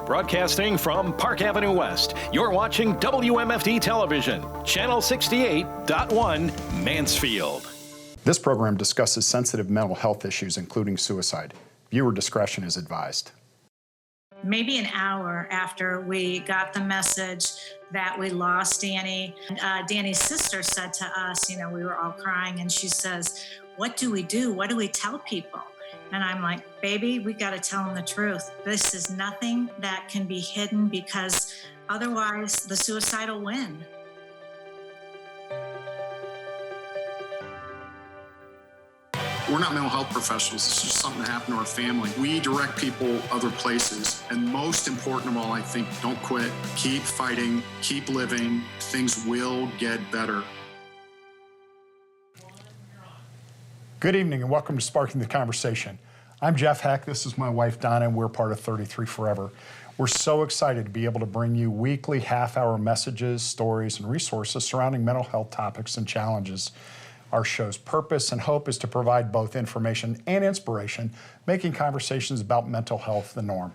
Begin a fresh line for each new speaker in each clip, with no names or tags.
Broadcasting from Park Avenue West, you're watching WMFD Television, Channel 68.1, Mansfield.
This program discusses sensitive mental health issues, including suicide. Viewer discretion is advised.
Maybe an hour after we got the message that we lost Danny, Danny's sister said to us, we were all crying, and she says, "What do we do? What do we tell people?" And I'm like, "Baby, we got to tell them the truth. This is nothing that can be hidden, because otherwise the suicide will win."
We're not mental health professionals. It's just something that happened to our family. We direct people other places. And most important of all, I think, don't quit. Keep fighting. Keep living. Things will get better.
Good evening and welcome to Sparking the Conversation. I'm Jeff Heck. This is my wife, Donna, and we're part of 33 Forever. We're so excited to be able to bring you weekly half-hour messages, stories, and resources surrounding mental health topics and challenges. Our show's purpose and hope is to provide both information and inspiration, making conversations about mental health the norm.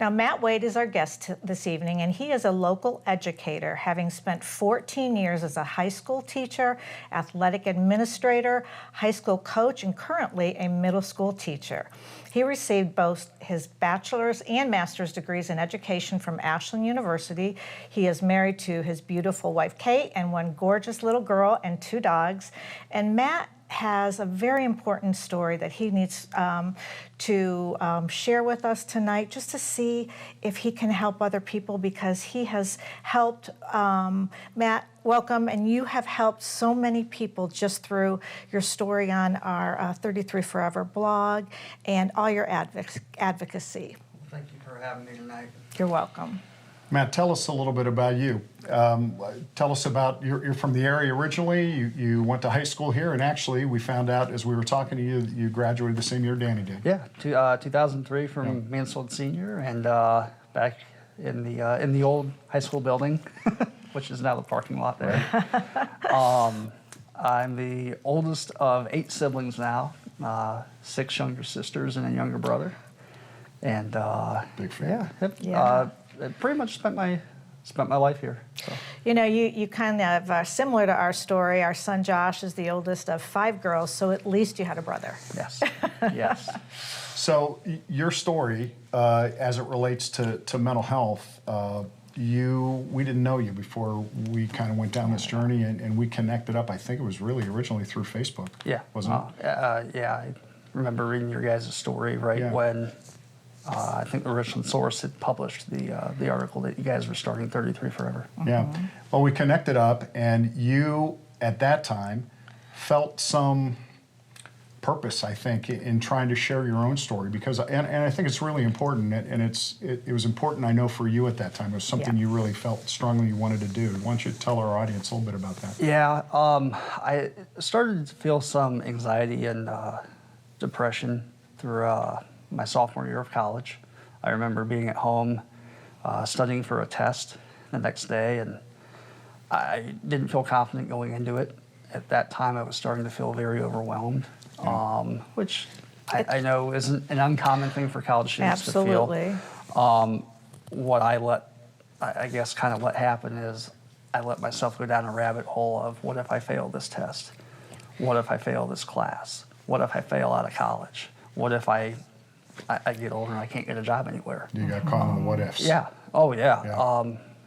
Now, Matt Wade is our guest this evening, and he is a local educator, having spent 14 years as a high school teacher, athletic administrator, high school coach, and currently a middle school teacher. He received both his bachelor's and master's degrees in education from Ashland University. He is married to his beautiful wife, Kate, and one gorgeous little girl and 2 dogs. And Matt has a very important story that he needs to share with us tonight, just to see if he can help other people, because he has helped. Matt, welcome, and you have helped so many people just through your story on our 33 Forever blog and all your advocacy.
Thank you for having me tonight.
You're welcome.
Matt, tell us a little bit about you. Tell us about, you're from the area originally, you went to high school here, and actually we found out as we were talking to you, you graduated the same year Danny did.
Yeah, 2003 from Mansfield Senior, and back in the old high school building, which is now the parking lot there. I'm the oldest of 8 siblings now, 6 younger sisters and a younger brother. And
Big fan.
I pretty much spent my life here. So.
You kind of are similar to our story. Our son Josh is the oldest of 5 girls, so at least you had a brother.
Yes, yes.
So your story, as it relates to mental health, we didn't know you before we kind of went down this journey, and we connected up. I think it was really originally through Facebook.
Yeah.
Wasn't it?
Yeah, I remember reading your guys' story when I think the Richland Source had published the article that you guys were starting 33 Forever.
Yeah. Well, we connected up, and you, at that time, felt some purpose, I think, in trying to share your own story, because, and I think it's really important, and it was important, I know, for you at that time. It was something you really felt strongly you wanted to do. Why don't you tell our audience a little bit about that?
Yeah, I started to feel some anxiety and depression through my sophomore year of college. I remember being at home studying for a test the next day, and I didn't feel confident going into it. At that time, I was starting to feel very overwhelmed, which I know isn't an uncommon thing for college students to feel.
Absolutely.
What I guess kind of let happen is I let myself go down a rabbit hole of, what if I fail this test? What if I fail this class? What if I fail out of college? What if I get older and I can't get a job anywhere?
You got caught on the what ifs.
Yeah. Oh, yeah.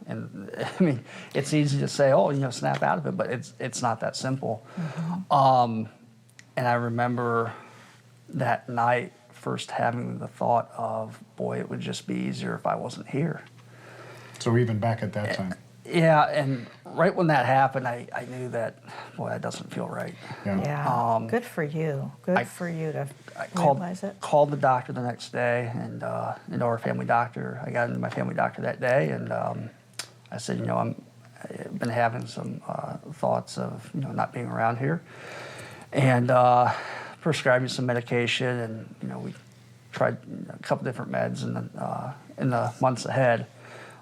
And I mean, it's easy to say, snap out of it, but it's not that simple. And I remember that night first having the thought of, boy, it would just be easier if I wasn't here.
So even back at that time.
Yeah, and right when that happened, I knew that, boy, that doesn't feel right.
Yeah. Good for you. Good for you to realize it.
Called the doctor the next day, and our family doctor. I got into my family doctor that day, and I said, I've been having some thoughts of, not being around here, and prescribed me some medication, and we tried a couple different meds in the months ahead.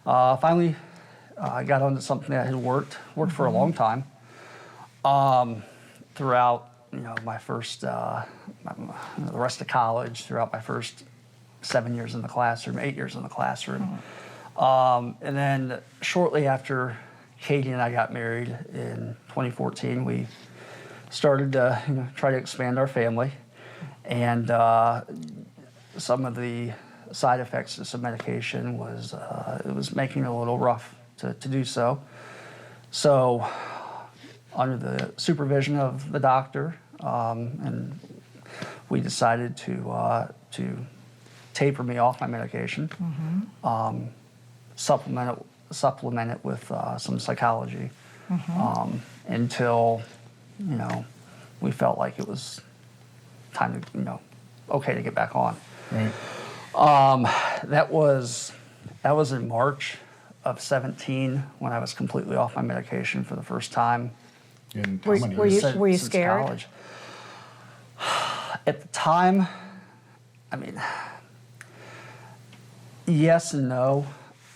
Finally, I got onto something that had worked for a long time. Throughout, my first, the rest of college, throughout my first 7 years in the classroom, 8 years in the classroom. And then shortly after Katie and I got married in 2014, we started to try to expand our family. And some of the side effects of some medication was it was making it a little rough to do so. So under the supervision of the doctor, and we decided to taper me off my medication, supplement it with some psychology, until we felt like it was time to okay to get back on.
Right.
That was in March of 17 when I was completely off my medication for the first time.
In how many
Were
years?
you
since
scared?
college. At the time, I mean, yes and no.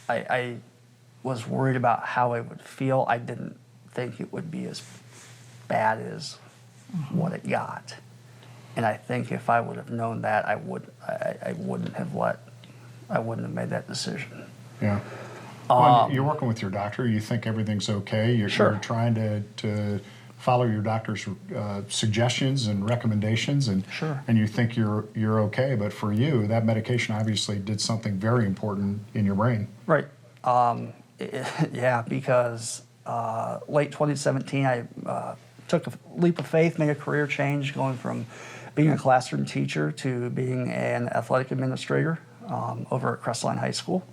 I was worried about how I would feel. I didn't think it would be as bad as what it got. And I think if I would have known that, I wouldn't have made that decision.
Yeah. Well, you're working with your doctor. You think everything's okay. You're trying to follow your doctor's suggestions and recommendations, and you think you're okay. But for you, that medication obviously did something very important in your brain.
Right. Yeah, because late 2017, I took a leap of faith, made a career change, going from being a classroom teacher to being an athletic administrator over at Crestline High School.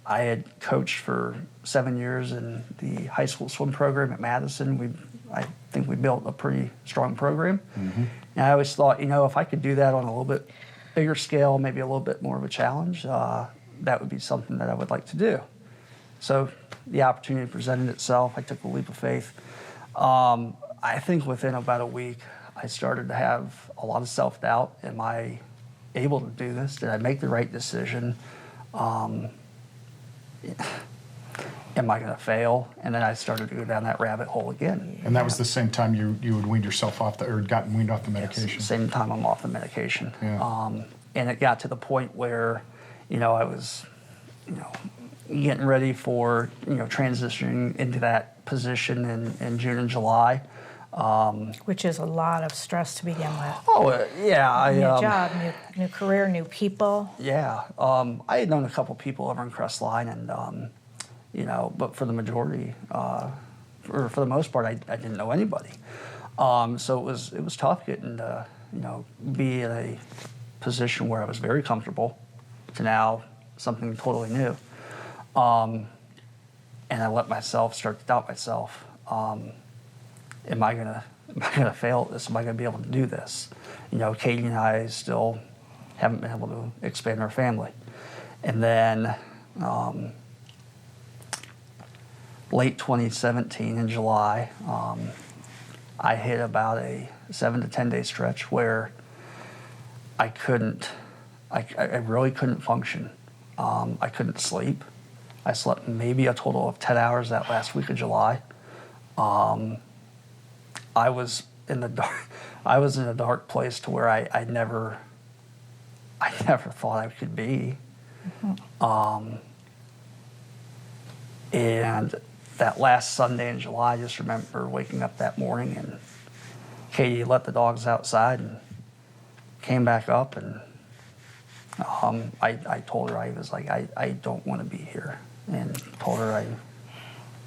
I had coached for 7 years in the high school swim program at Madison. I think we built a pretty strong program. And I always thought, if I could do that on a little bit bigger scale, maybe a little bit more of a challenge, that would be something that I would like to do. So the opportunity presented itself. I took a leap of faith. I think within about a week, I started to have a lot of self-doubt. Am I able to do this? Did I make the right decision? Am I going to fail? And then I started to go down that rabbit hole again.
And that was the same time you had weaned yourself off or gotten weaned off the medication.
Yes, same time I'm off the medication.
Yeah.
And it got to the point where, I was, getting ready for, transitioning into that position in June and July.
Which is a lot of stress to begin with.
Oh, yeah.
New job, new career, new people.
Yeah. I had known a couple people over in Crestline, and, but for the majority, or for the most part, I didn't know anybody. So it was tough getting to, be in a position where I was very comfortable to now something totally new. And I let myself start to doubt myself. Am I gonna fail at this? Am I gonna be able to do this? Katie and I still haven't been able to expand our family. And then late 2017 in July, I hit about a 7 to 10 day stretch where I really couldn't function. I couldn't sleep. I slept maybe a total of 10 hours that last week of July. I was in the dark. I was in a dark place to where I never thought I could be. And that last Sunday in July, I just remember waking up that morning and Katie let the dogs outside and came back up, and I told her, I was like, I don't want to be here, and told her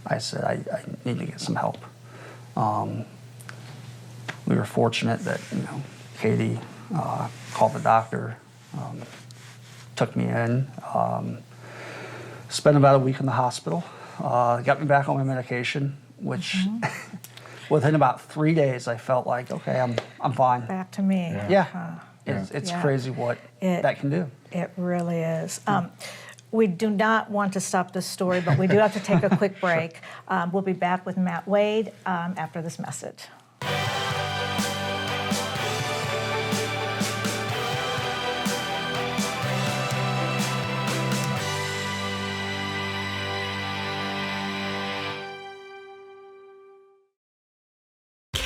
I said I need to get some help. We were fortunate that Katie called the doctor, took me in, spent about a week in the hospital, got me back on my medication, which within about 3 days I felt like, okay, I'm fine.
Back to me.
Yeah. It's crazy what that can do.
It really is. We do not want to stop this story, but we do have to take a quick break. We'll be back with Matt Wade after this message.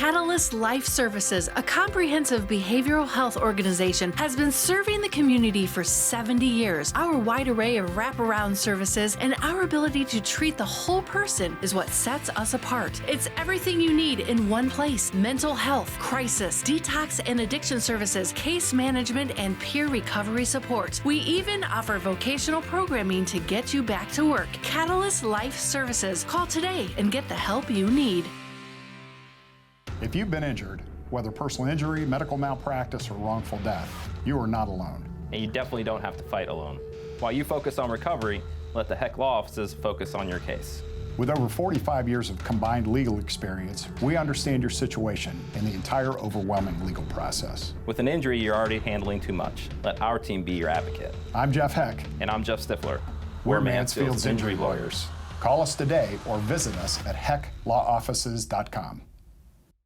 Catalyst Life Services, a comprehensive behavioral health organization, has been serving the community for 70 years. Our wide array of wraparound services and our ability to treat the whole person is what sets us apart. It's everything you need in one place: mental health, crisis, detox and addiction services, case management, and peer recovery support. We even offer vocational programming to get you back to work. Catalyst Life Services. Call today and get the help you need.
If you've been injured, whether personal injury, medical malpractice, or wrongful death, you are not alone.
And you definitely don't have to fight alone. While you focus on recovery, let the Heck Law Offices focus on your case.
With over 45 years of combined legal experience, we understand your situation and the entire overwhelming legal process.
With an injury you're already handling too much, let our team be your advocate.
I'm Jeff Heck.
And I'm Jeff Stifler.
We're Mansfield's Injury Lawyers. Call us today or visit us at hecklawoffices.com.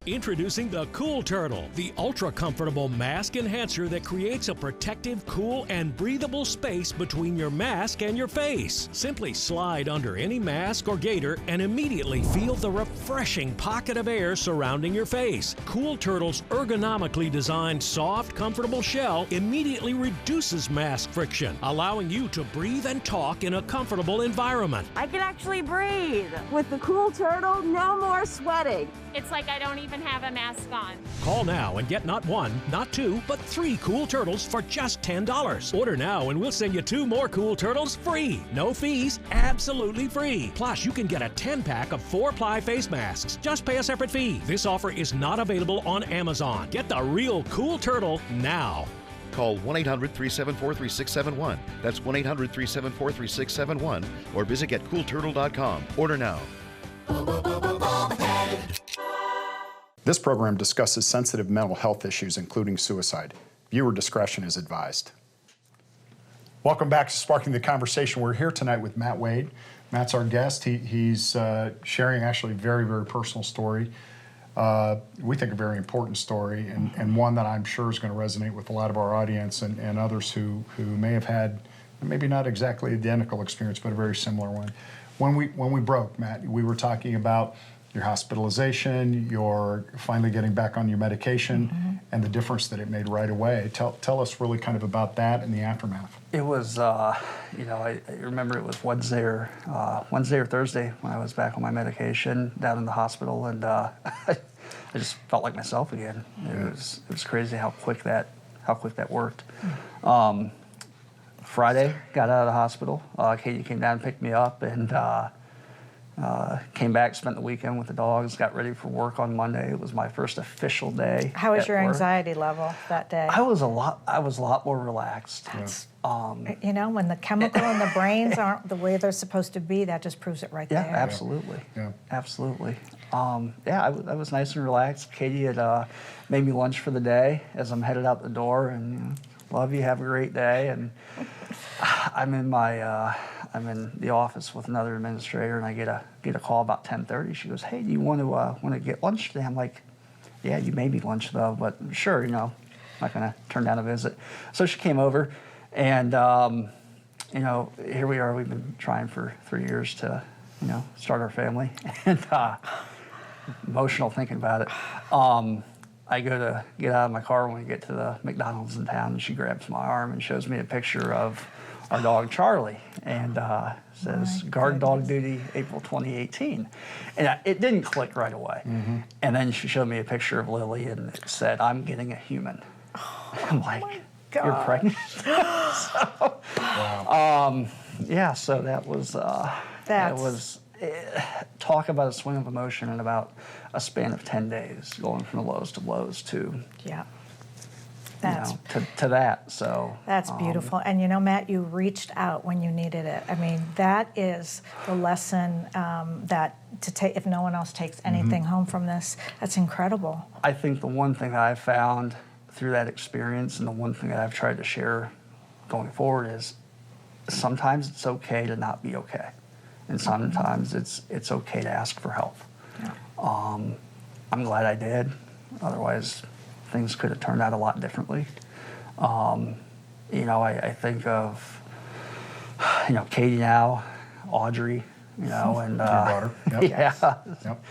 Introducing the Cool Turtle, the ultra-comfortable mask enhancer that creates a protective, cool, and breathable space between your mask and your face. Simply slide under any mask or gaiter and immediately feel the refreshing pocket of air surrounding your face. Cool Turtle's ergonomically designed, soft, comfortable shell immediately reduces mask friction, allowing you to breathe and talk in a comfortable environment.
I can actually breathe. With the Cool Turtle, no more sweating.
It's like I don't even have a mask on.
Call now and get not one, not two, but 3 Cool Turtles for just $10. Order now and we'll send you 2 more Cool Turtles free. No fees, absolutely free. Plus, you can get a 10-pack of 4-ply face masks. Just pay a separate fee. This offer is not available on Amazon. Get the real Cool Turtle now.
Call 1-800-374-3671. That's 1-800-374-3671. Or visit getcoolturtle.com. Order now.
This program discusses sensitive mental health issues, including suicide. Viewer discretion is advised. Welcome back to Sparking the Conversation. We're here tonight with Matt Wade. Matt's our guest. He's sharing actually a very, very personal story. We think a very important story, and one that I'm sure is going to resonate with a lot of our audience and others who may have had maybe not exactly identical experience, but a very similar one. When we broke, Matt, we were talking about your hospitalization, your finally getting back on your medication, and the difference that it made right away. Tell us really kind of about that and the aftermath.
It was, I remember it was Wednesday or Thursday when I was back on my medication down in the hospital, and I just felt like myself again. It was crazy how quick that worked. Friday, got out of the hospital. Katie came down and picked me up, and came back, spent the weekend with the dogs, got ready for work on Monday. It was my first official day.
How was your
work.
anxiety level that day?
I was a lot more relaxed.
That's, when the chemical in the brains aren't the way they're supposed to be, that just proves it right there.
Absolutely.
Yeah.
Absolutely. I was nice and relaxed. Katie had made me lunch for the day as I'm headed out the door, and love you, have a great day. And I'm in the office with another administrator, and I get a call about 10:30. She goes, "Hey, do you want to get lunch today?" I'm like, "Yeah, you made me lunch though, but sure, I'm not gonna turn down a visit." So she came over, and here we are. We've been trying for 3 years to, start our family, and emotional thinking about it. I go to get out of my car when we get to the McDonald's in town, and she grabs my arm and shows me a picture of our dog Charlie, and says guard dog duty April 2018, and it didn't click right away. And then she showed me a picture of Lily, and it said, "I'm getting a human." I'm like, "You're pregnant?" So that was talk about a swing of emotion in about a span of 10 days, going from the lows to lows to to that. So
that's beautiful. And Matt, you reached out when you needed it. I mean, that is the lesson that to take. If no one else takes anything home from this, that's incredible.
I think the one thing that I've found through that experience, and the one thing that I've tried to share going forward, is sometimes it's okay to not be okay, and sometimes it's okay to ask for help. Yeah. I'm glad I did. Otherwise, things could have turned out a lot differently. I think of, Katie now, Audrey, and
your daughter. Yep.
yeah.
Yep.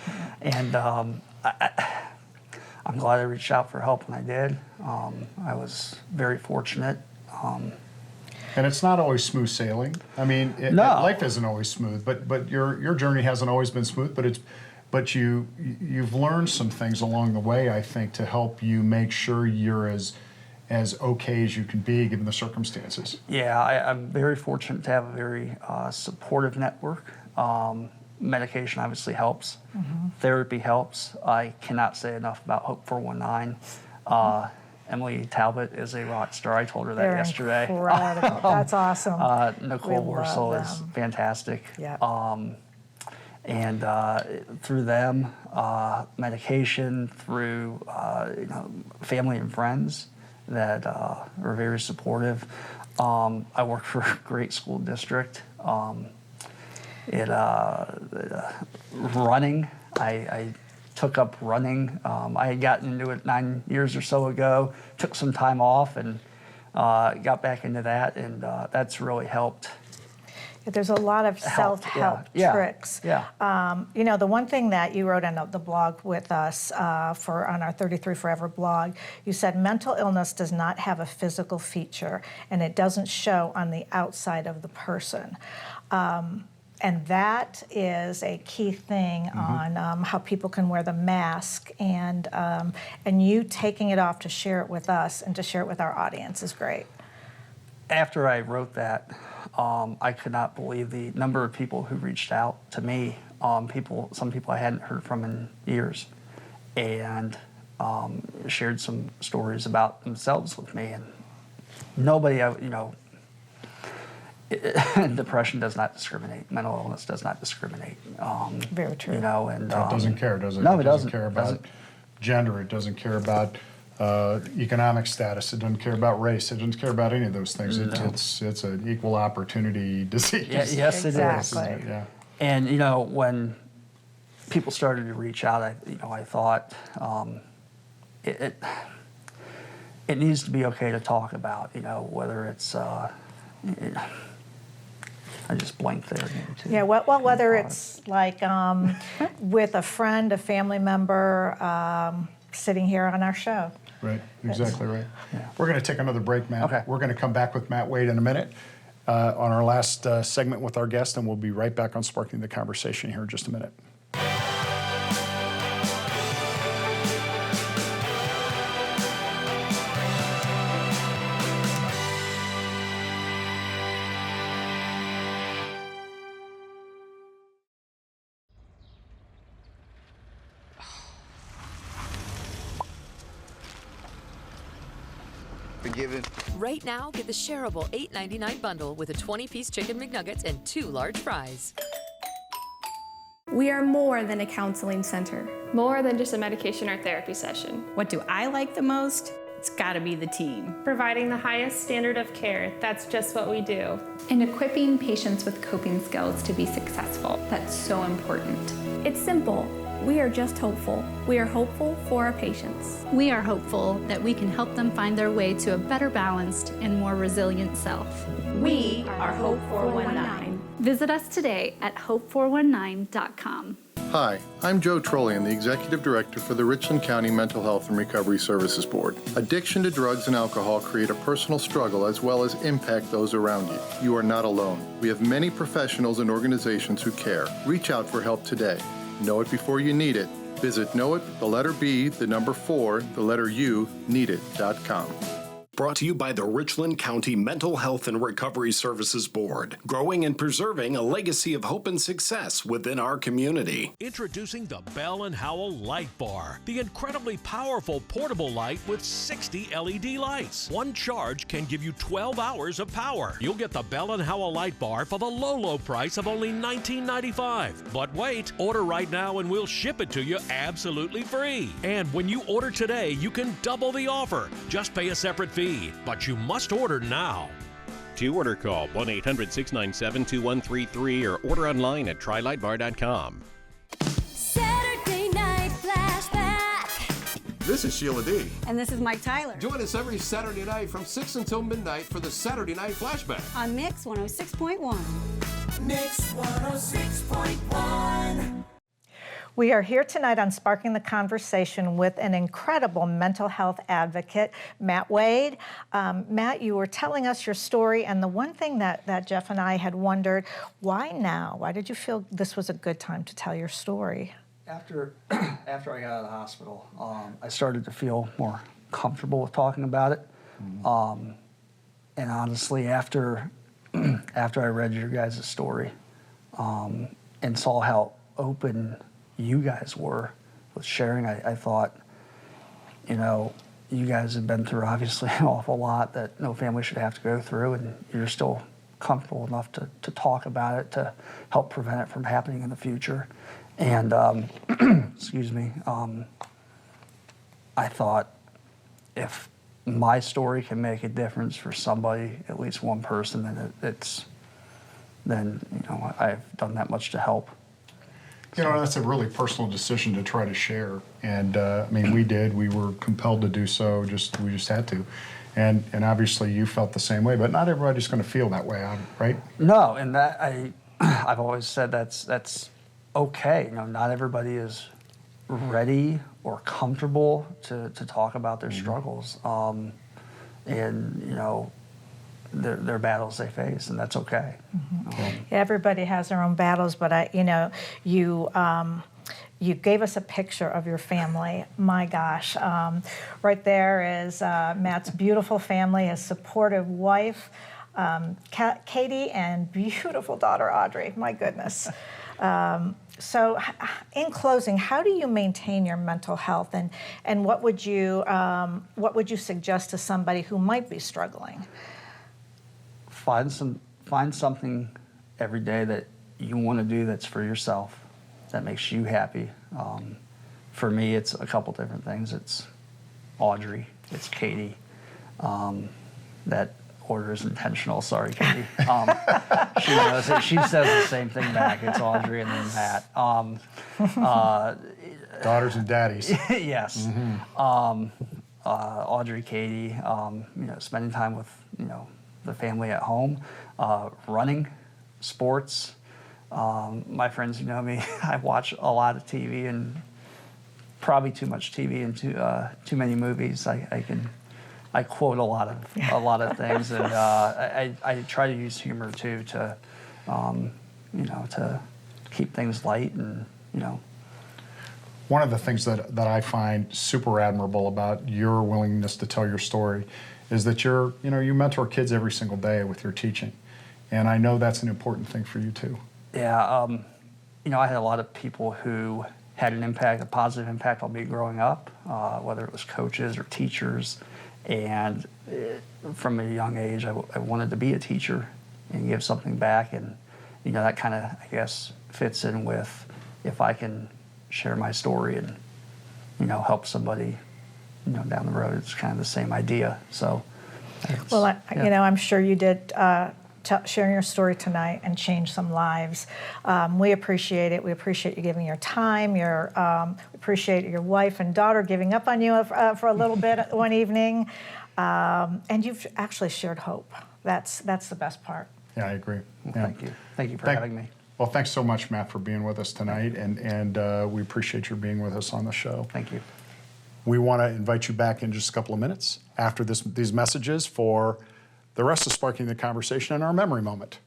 And I'm glad I reached out for help when I did. I was very fortunate.
And it's not always smooth sailing. I mean,
No.
life isn't always smooth, but your journey hasn't always been smooth. But you've learned some things along the way, I think, to help you make sure you're as okay as you can be given the circumstances.
Yeah, I'm very fortunate to have a very supportive network. Medication obviously helps. Therapy helps. I cannot say enough about Hope 419. Emily Talbot is a rock star. I told her that yesterday.
Incredible. That's awesome.
Nicole Worsel is fantastic.
Yep.
And through them, medication, through family and friends that are very supportive. I work for a great school district. Running, I took up running. I had gotten into it 9 years or so ago, took some time off and got back into that, and that's really helped.
There's a lot of self-help tricks.
Yeah.
The one thing that you wrote on the blog with us on our 33 Forever blog, you said mental illness does not have a physical feature and it doesn't show on the outside of the person. And that is a key thing on how people can wear the mask, and you taking it off to share it with us and to share it with our audience is great.
After I wrote that, I could not believe the number of people who reached out to me. Some people I hadn't heard from in years, and shared some stories about themselves with me. And nobody, depression does not discriminate. Mental illness does not discriminate.
Very true.
It doesn't care, does it?
No,
it doesn't care about gender. It doesn't care about economic status. It doesn't care about race. It doesn't care about any of those things.
No.
It's an equal opportunity disease.
Yes,
exactly.
it is.
Yeah.
And when people started to reach out, I thought it needs to be okay to talk about. Whether it's I just blanked there. Too.
Yeah, well, whether it's like with a friend, a family member, sitting here on our show.
Right, exactly right.
Yeah.
We're going to take another break, Matt.
Okay.
We're going to come back with Matt Wade in a minute on our last segment with our guest, and we'll be right back on Sparking the Conversation here in just a minute.
Forgiven. Right now, get the shareable $8.99 bundle with a 20-piece chicken McNuggets and 2 large fries.
We are more than a counseling center.
More than just a medication or therapy session.
What do I like the most? It's gotta be the team.
Providing the highest standard of care. That's just what we do.
And equipping patients with coping skills to be successful. That's so important.
It's simple. We are just hopeful. We are hopeful for our patients.
We are hopeful that we can help them find their way to a better balanced and more resilient self.
We are Hope 419.
Visit us today at hope419.com.
Hi, I'm Joe Trollian, the Executive Director for the Richland County Mental Health and Recovery Services Board. Addiction to drugs and alcohol create a personal struggle as well as impact those around you. You are not alone. We have many professionals and organizations who care. Reach out for help today. Know it before you need it. Visit know it, the letter B, the number 4, the letter U, needit.com.
Brought to you by the Richland County Mental Health and Recovery Services Board, growing and preserving a legacy of hope and success within our community.
Introducing the Bell & Howell Light Bar, the incredibly powerful portable light with 60 LED lights. One charge can give you 12 hours of power. You'll get the Bell & Howell Light Bar for the low price of only $19.95. But wait, order right now and we'll ship it to you absolutely free. And when you order today, you can double the offer. Just pay a separate fee. But you must order now.
To order, call 1-800-697-2133 or order online at trylightbar.com.
Saturday Night Flashback.
This is Sheila D.
And this is Mike Tyler.
Join us every Saturday night from 6 until midnight for the Saturday Night Flashback.
On Mix 106.1.
Mix 106.1.
We are here tonight on Sparking the Conversation with an incredible mental health advocate, Matt Wade. Matt, you were telling us your story, and the one thing that Jeff and I had wondered, why now? Why did you feel this was a good time to tell your story?
After I got out of the hospital, I started to feel more comfortable with talking about it. And honestly, after I read your guys' story and saw how open you guys were with sharing, I thought, you know, you guys have been through obviously an awful lot that no family should have to go through, and you're still comfortable enough to talk about it to help prevent it from happening in the future. And excuse me, I thought if my story can make a difference for somebody, at least one person, then you know, I've done that much to help.
You know, that's a really personal decision to try to share. And I mean, we were compelled to do so, we just had to. And obviously you felt the same way, but not everybody's going to feel that way, right?
No, and that I've always said that's okay. You know, not everybody is ready or comfortable to talk about their struggles. And, you know, their battles they face, and that's okay.
Everybody has their own battles, but you gave us a picture of your family. My gosh, right there is Matt's beautiful family, his supportive wife, Katie, and beautiful daughter Audrey. My goodness. So, in closing, how do you maintain your mental health, and what would you suggest to somebody who might be struggling?
Find something every day that you want to do that's for yourself, that makes you happy. For me, it's a couple different things. It's Audrey, it's Katie. That order is intentional. Sorry, Katie. She knows it. She says the same thing back. It's Audrey and then Matt.
Daughters and daddies.
Yes. Mm-hmm. Audrey, Katie. You know, spending time with the family at home, running, sports. My friends who know me, I watch a lot of TV and probably too much TV and too many movies. I quote a lot of things, and I try to use humor too to to keep things light, and
One of the things that I find super admirable about your willingness to tell your story is that you mentor kids every single day with your teaching, and I know that's an important thing for you too.
Yeah, I had a lot of people who had a positive impact on me growing up, whether it was coaches or teachers. And from a young age, I wanted to be a teacher and give something back. And, that kind of, I guess, fits in with if I can share my story and, help somebody, down the road. It's kind of the same idea. So,
well, I'm sure you did sharing your story tonight and change some lives. We appreciate it. We appreciate you giving your time. We appreciate your wife and daughter giving up on you for a little bit one evening. And you've actually shared hope. That's the best part.
Yeah, I agree.
Well, thank you. Thank you for having me.
Well, thanks so much, Matt, for being with us tonight, and we appreciate your being with us on the show.
Thank you.
We want to invite you back in just a couple of minutes after these messages for the rest of Sparking the Conversation in our memory moment.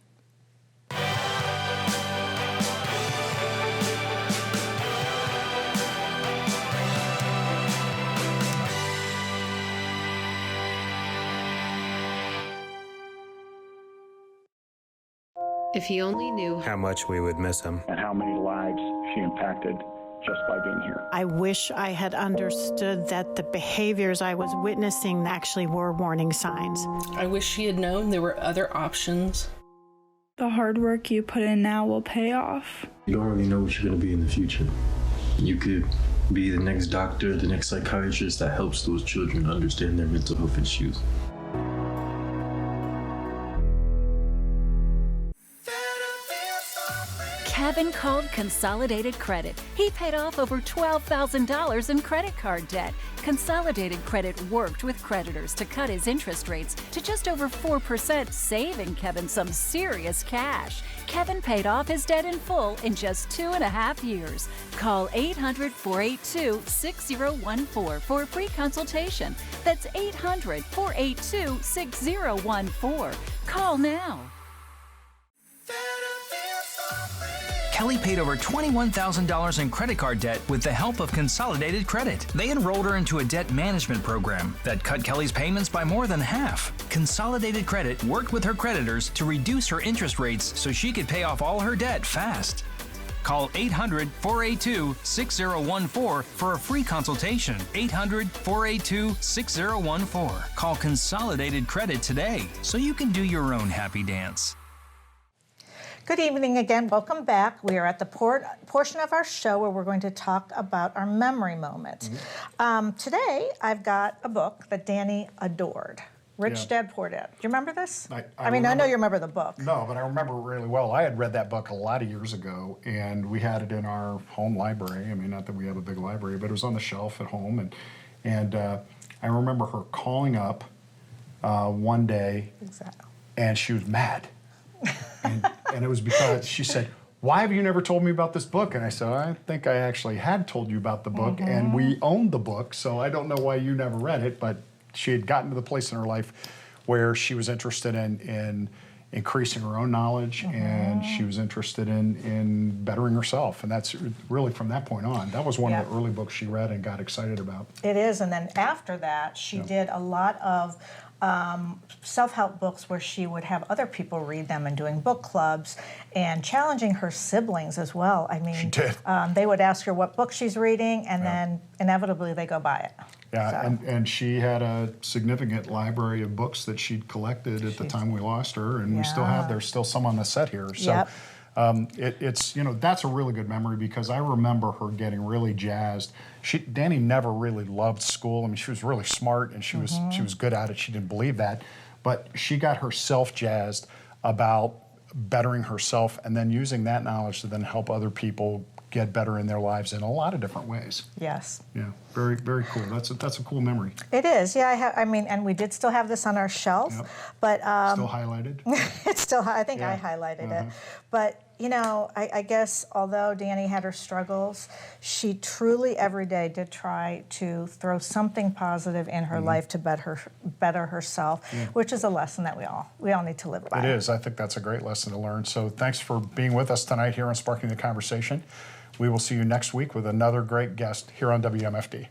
If he only knew how much we would miss him
and how many lives she impacted just by being here.
I wish I had understood that the behaviors I was witnessing actually were warning signs.
I wish she had known there were other options.
The hard work you put in now will pay off.
You don't really know what you're going to be in the future. You could be the next doctor, the next psychiatrist that helps those children understand their mental health issues.
Kevin called Consolidated Credit. He paid off over $12,000 in credit card debt. Consolidated Credit worked with creditors to cut his interest rates to just over 4%, saving Kevin some serious cash. Kevin paid off his debt in full in just 2.5 years. Call 800-482-6014 for a free consultation. That's 800-482-6014. Call now.
Kelly paid over $21,000 in credit card debt with the help of Consolidated Credit. They enrolled her into a debt management program that cut Kelly's payments by more than half. Consolidated Credit worked with her creditors to reduce her interest rates so she could pay off all her debt fast. Call 800-482-6014 for a free consultation. 800-482-6014. Call Consolidated Credit today so you can do your own happy dance.
Good evening again. Welcome back. We are at the portion of our show where we're going to talk about our memory moment. Today, I've got a book that Danny adored. Rich Dad, Poor Dad. Do you remember this? I know you remember the book.
No, but I remember it really well. I had read that book a lot of years ago, and we had it in our home library. I mean, not that we have a big library, but it was on the shelf at home. And I remember her calling up one day, and she was mad. And it was because she said, "Why have you never told me about this book?" And I said, "I think I actually had told you about the book, and we owned the book, so I don't know why you never read it." But she had gotten to the place in her life where she was interested in increasing her own knowledge, and she was interested in bettering herself. And that's really from that point on. That was one of the early books she read and got excited about.
It is, and then after that, she did a lot of self-help books where she would have other people read them and doing book clubs and challenging her siblings as well. I mean,
she did.
They would ask her what book she's reading, and then inevitably they go buy it.
Yeah, so. and she had a significant library of books that she'd collected at the time we lost her, and we still have. There's still some on the set here. So it's that's a really good memory because I remember her getting really jazzed. Danny never really loved school. I mean, she was really smart and she was good at it. She didn't believe that, but she got herself jazzed about bettering herself and then using that knowledge to then help other people get better in their lives in a lot of different ways.
Yes.
Yeah, very, very cool. That's a cool memory.
It is. Yeah, and we did still have this on our shelf, but
still highlighted.
It's still. I think I highlighted it, but I guess although Danny had her struggles, she truly every day did try to throw something positive in her life to better herself, which is a lesson that we all need to live by.
It is. I think that's a great lesson to learn. So thanks for being with us tonight here on Sparking the Conversation. We will see you next week with another great guest here on WMFD.